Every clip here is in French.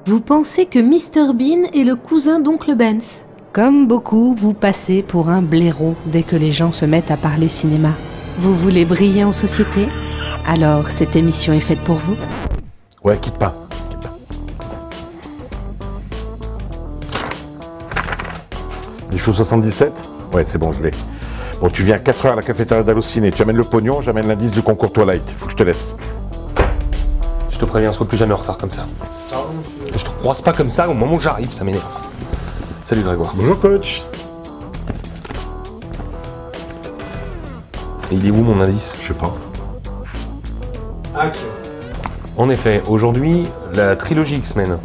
Vous pensez que Mr Bean est le cousin d'Oncle Benz? Comme beaucoup, vous passez pour un blaireau dès que les gens se mettent à parler cinéma. Vous voulez briller en société? Alors cette émission est faite pour vous? Ouais, quitte pas. Les choux 77? Ouais, c'est bon, je l'ai. Bon, tu viens à 4h à la cafétéria d'Allociné. Tu amènes le pognon, j'amène l'indice du concours Twilight. Faut que je te laisse. Je te préviens, sois plus jamais en retard comme ça. Je te croise pas comme ça au moment où j'arrive, ça m'énerve. Salut Grégoire. Bonjour coach. Et il est où mon indice? Je sais pas. Action. En effet, aujourd'hui, la trilogie X-Men.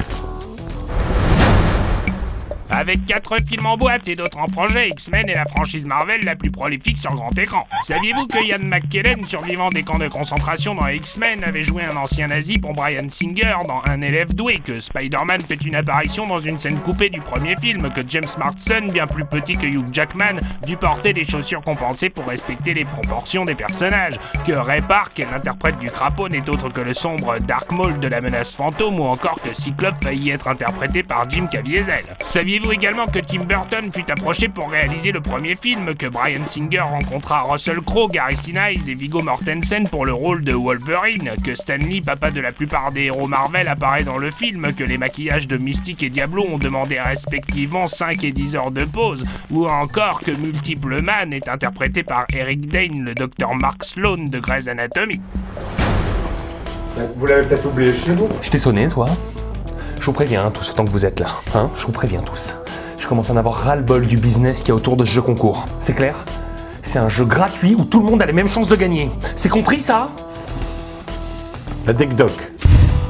Avec 4 films en boîte et d'autres en projet, X-Men est la franchise Marvel la plus prolifique sur grand écran. Saviez-vous que Ian McKellen, survivant des camps de concentration dans X-Men, avait joué un ancien nazi pour Bryan Singer dans Un élève doué, que Spider-Man fait une apparition dans une scène coupée du premier film, que James Marsden, bien plus petit que Hugh Jackman, dut porter des chaussures compensées pour respecter les proportions des personnages, que Ray Park, l'interprète du crapaud, n'est autre que le sombre Dark Maul de la menace fantôme, ou encore que Cyclope faillit être interprété par Jim Caviezel. Saviez-vous également que Tim Burton fut approché pour réaliser le premier film, que Bryan Singer rencontra Russell Crowe, Gary Sinise et Viggo Mortensen pour le rôle de Wolverine, que Stan Lee, papa de la plupart des héros Marvel, apparaît dans le film, que les maquillages de Mystique et Diablo ont demandé respectivement 5 et 10 heures de pause, ou encore que Multiple Man est interprété par Eric Dane, le docteur Mark Sloan de Grey's Anatomy. Vous l'avez peut-être oublié chez vous. Je t'ai sonné, toi? Je vous préviens, tous autant que vous êtes là. Hein, je vous préviens tous. Je commence à en avoir ras-le-bol du business qu'il y a autour de ce jeu concours. C'est clair? C'est un jeu gratuit où tout le monde a les mêmes chances de gagner. C'est compris, ça? La deck doc.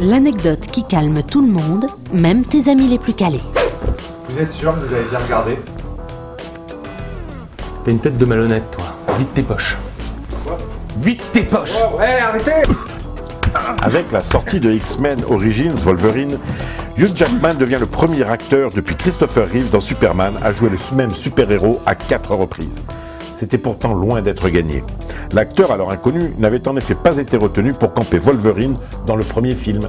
L'anecdote qui calme tout le monde, même tes amis les plus calés. Vous êtes sûr que vous avez bien regardé? T'as une tête de malhonnête, toi. Vide tes poches. Quoi? Vide tes poches! Oh, ouais, arrêtez! Avec la sortie de X-Men Origins Wolverine, Hugh Jackman devient le premier acteur depuis Christopher Reeve dans Superman à jouer le même super-héros à 4 reprises. C'était pourtant loin d'être gagné. L'acteur alors inconnu n'avait en effet pas été retenu pour camper Wolverine dans le premier film.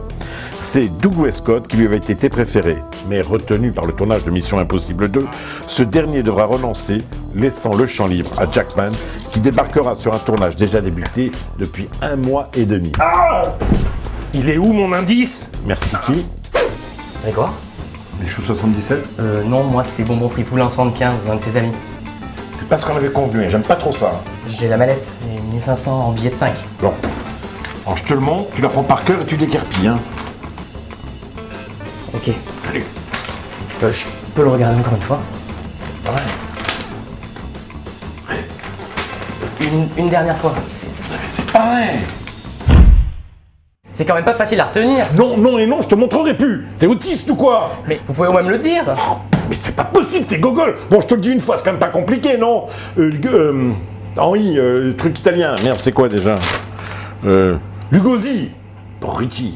C'est Doug Westcott qui lui avait été préféré, mais retenu par le tournage de Mission Impossible 2, ce dernier devra renoncer, laissant le champ libre à Jackman, qui débarquera sur un tournage déjà débuté depuis 1 mois et demi. Il est où mon indice? Merci qui? Grégoire? Les choux 77? Non, moi c'est Bonbon Fripoulin 75, un de ses amis. C'est pas ce qu'on avait convenu, j'aime pas trop ça. J'ai la mallette, et 1500 en billets de 5. Bon, alors je te le montre, tu la prends par cœur et tu déguerpilles, hein. Ok. Salut. Je peux le regarder encore une fois? C'est pas vrai. Une dernière fois. C'est pas vrai. C'est quand même pas facile à retenir. Non, non et non, je te montrerai plus. T'es autiste ou quoi? Mais vous pouvez au moins me le dire. Oh, mais c'est pas possible, t'es gogol. Bon, je te le dis une fois, c'est quand même pas compliqué, non? Henri, le truc italien. Merde, c'est quoi déjà? Lugosi. Borruti.